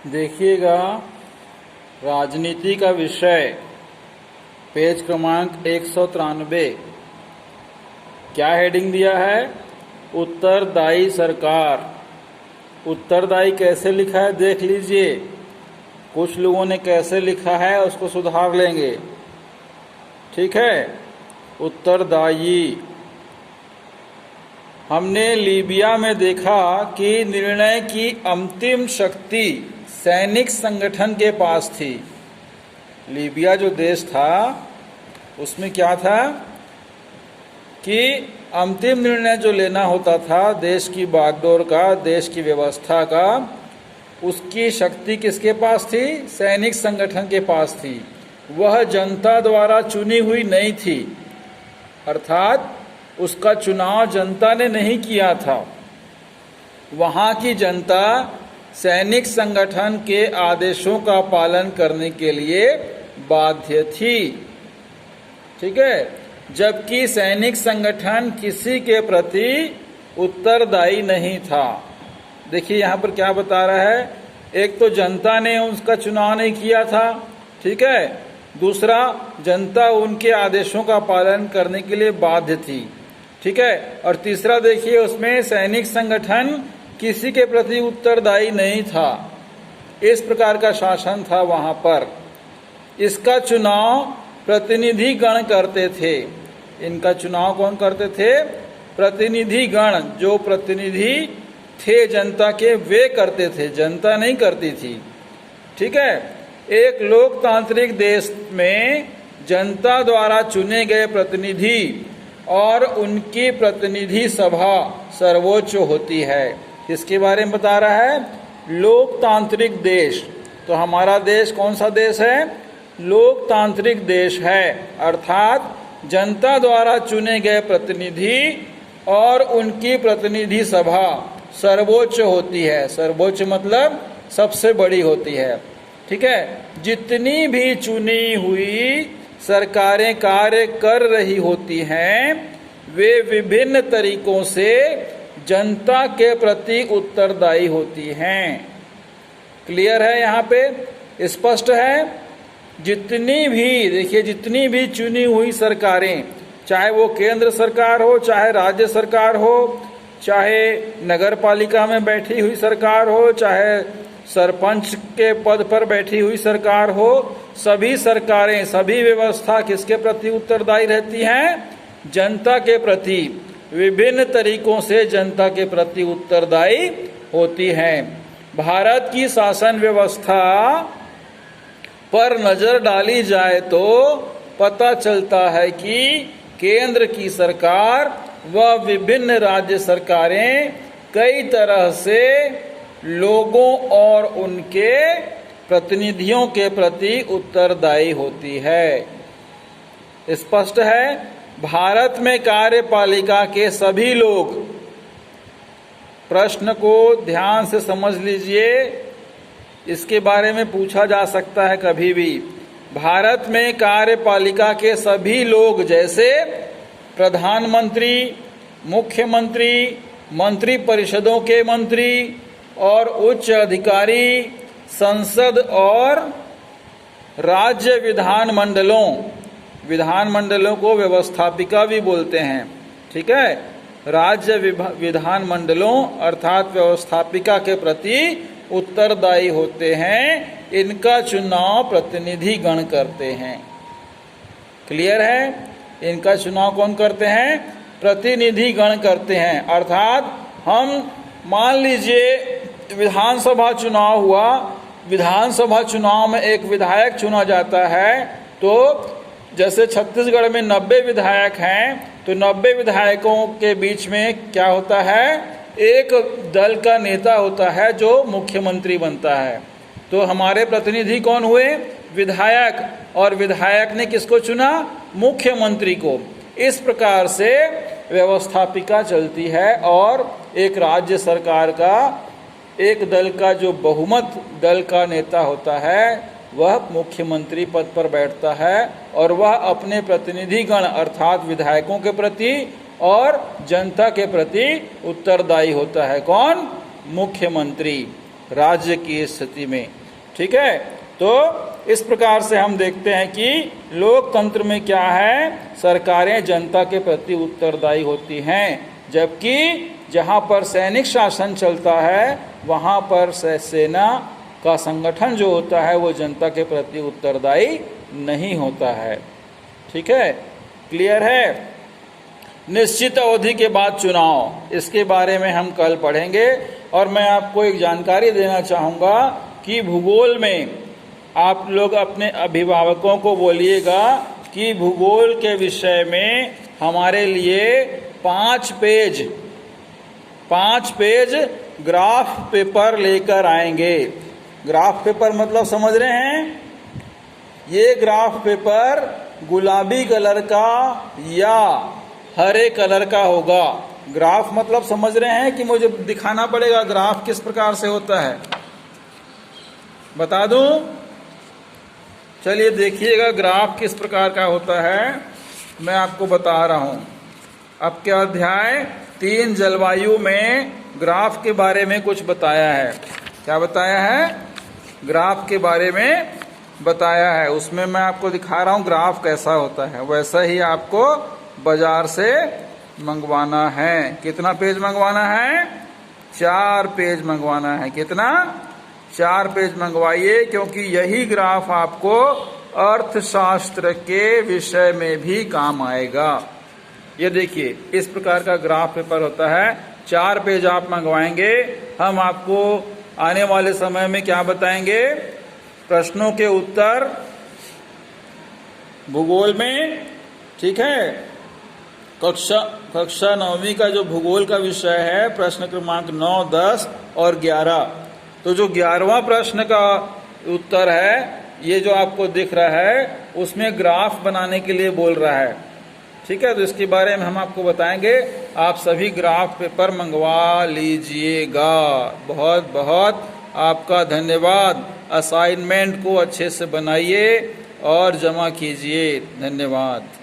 देखिएगा, राजनीति का विषय, पेज क्रमांक 193। क्या हेडिंग दिया है? उत्तरदायी सरकार। उत्तरदायी कैसे लिखा है देख लीजिए। कुछ लोगों ने कैसे लिखा है उसको सुधार लेंगे, ठीक है। उत्तरदायी। हमने लीबिया में देखा कि निर्णय की अंतिम शक्ति सैनिक संगठन के पास थी। लीबिया जो देश था उसमें क्या था कि अंतिम निर्णय जो लेना होता था देश की बागडोर का, देश की व्यवस्था का, उसकी शक्ति किसके पास थी? सैनिक संगठन के पास थी। वह जनता द्वारा चुनी हुई नहीं थी, अर्थात उसका चुनाव जनता ने नहीं किया था। वहाँ की जनता सैनिक संगठन के आदेशों का पालन करने के लिए बाध्य थी, ठीक है। जबकि सैनिक संगठन किसी के प्रति उत्तरदायी नहीं था। देखिए यहाँ पर क्या बता रहा है, एक तो जनता ने उसका चुनाव नहीं किया था, ठीक है। दूसरा, जनता उनके आदेशों का पालन करने के लिए बाध्य थी, ठीक है। और तीसरा देखिए, उसमें सैनिक संगठन किसी के प्रति उत्तरदायी नहीं था। इस प्रकार का शासन था वहां पर। इसका चुनाव प्रतिनिधि गण करते थे। इनका चुनाव कौन करते थे? प्रतिनिधि गण, जो प्रतिनिधि थे जनता के, वे करते थे, जनता नहीं करती थी, ठीक है। एक लोकतांत्रिक देश में जनता द्वारा चुने गए प्रतिनिधि और उनकी प्रतिनिधि सभा सर्वोच्च होती है। किसके बारे में बता रहा है? लोकतांत्रिक देश। तो हमारा देश कौन सा देश है? लोकतांत्रिक देश है, अर्थात जनता द्वारा चुने गए प्रतिनिधि और उनकी प्रतिनिधि सभा सर्वोच्च होती है। सर्वोच्च मतलब सबसे बड़ी होती है, ठीक है। जितनी भी चुनी हुई सरकारें कार्य कर रही होती हैं, वे विभिन्न तरीकों से जनता के प्रति उत्तरदायी होती हैं। क्लियर है? यहाँ पे स्पष्ट है। जितनी भी, देखिए, जितनी भी चुनी हुई सरकारें, चाहे वो केंद्र सरकार हो, चाहे राज्य सरकार हो, चाहे नगर पालिका में बैठी हुई सरकार हो, चाहे सरपंच के पद पर बैठी हुई सरकार हो, सभी सरकारें, सभी व्यवस्था किसके प्रति उत्तरदायी रहती हैं? जनता के प्रति। विभिन्न तरीकों से जनता के प्रति उत्तरदायी होती हैं। भारत की शासन व्यवस्था पर नजर डाली जाए तो पता चलता है कि केंद्र की सरकार व विभिन्न राज्य सरकारें कई तरह से लोगों और उनके प्रतिनिधियों के प्रति उत्तरदायी होती है। स्पष्ट है। भारत में कार्यपालिका के सभी लोग, प्रश्न को ध्यान से समझ लीजिए, इसके बारे में पूछा जा सकता है कभी भी। भारत में कार्यपालिका के सभी लोग, जैसे प्रधानमंत्री, मुख्यमंत्री, मंत्री परिषदों के मंत्री और उच्च अधिकारी, संसद और राज्य विधानमंडलों को व्यवस्थापिका भी बोलते हैं, ठीक है। राज्य विधानमंडलों अर्थात व्यवस्थापिका के प्रति उत्तरदायी होते हैं। इनका चुनाव प्रतिनिधि गण करते हैं। क्लियर है? इनका चुनाव कौन करते हैं? प्रतिनिधि गण करते हैं। अर्थात हम मान लीजिए विधानसभा चुनाव हुआ, विधानसभा चुनाव में एक विधायक चुना जाता है, तो जैसे छत्तीसगढ़ में 90 विधायक हैं, तो 90 विधायकों के बीच में क्या होता है? एक दल का नेता होता है जो मुख्यमंत्री बनता है। तो हमारे प्रतिनिधि कौन हुए? विधायक। और विधायक ने किसको चुना? मुख्यमंत्री को। इस प्रकार से व्यवस्थापिका चलती है और एक राज्य सरकार का, एक दल का जो बहुमत दल का नेता होता है वह मुख्यमंत्री पद पर बैठता है और वह अपने प्रतिनिधिगण अर्थात विधायकों के प्रति और जनता के प्रति उत्तरदायी होता है। कौन? मुख्यमंत्री। राज्य की स्थिति में। ठीक है, तो इस प्रकार से हम देखते हैं कि लोकतंत्र में क्या है, सरकारें जनता के प्रति उत्तरदायी होती हैं, जबकि जहाँ पर सैनिक शासन चलता है वहाँ पर सेना का संगठन जो होता है वो जनता के प्रति उत्तरदायी नहीं होता है। ठीक है, क्लियर है। निश्चित अवधि के बाद चुनाव, इसके बारे में हम कल पढ़ेंगे। और मैं आपको एक जानकारी देना चाहूँगा कि भूगोल में आप लोग अपने अभिभावकों को बोलिएगा कि भूगोल के विषय में हमारे लिए 5 पेज ग्राफ पेपर लेकर आएंगे। ग्राफ पेपर मतलब समझ रहे हैं, ये ग्राफ पेपर गुलाबी कलर का या हरे कलर का होगा। ग्राफ मतलब समझ रहे हैं कि मुझे दिखाना पड़ेगा ग्राफ किस प्रकार से होता है, बता दूं? चलिए देखिएगा ग्राफ किस प्रकार का होता है, मैं आपको बता रहा हूं। अब क्या अध्याय 3 जलवायु में ग्राफ के बारे में कुछ बताया है। क्या बताया है? ग्राफ के बारे में बताया है। उसमें मैं आपको दिखा रहा हूं ग्राफ कैसा होता है। वैसा ही आपको बाजार से मंगवाना है। कितना पेज मंगवाना है? 4 पेज मंगवाना है। कितना? 4 पेज मंगवाइए, क्योंकि यही ग्राफ आपको अर्थशास्त्र के विषय में भी काम आएगा। ये देखिए इस प्रकार का ग्राफ पेपर होता है। 4 पेज आप मंगवाएंगे। हम आपको आने वाले समय में क्या बताएंगे? प्रश्नों के उत्तर भूगोल में। ठीक है, कक्षा 9वीं का जो भूगोल का विषय है, प्रश्न क्रमांक 9, 10 और 11। तो जो 11वां प्रश्न का उत्तर है, ये जो आपको दिख रहा है, उसमें ग्राफ बनाने के लिए बोल रहा है। ठीक है, तो इसके बारे में हम आपको बताएंगे। आप सभी ग्राफ पेपर मंगवा लीजिएगा। बहुत बहुत आपका धन्यवाद। असाइनमेंट को अच्छे से बनाइए और जमा कीजिए। धन्यवाद।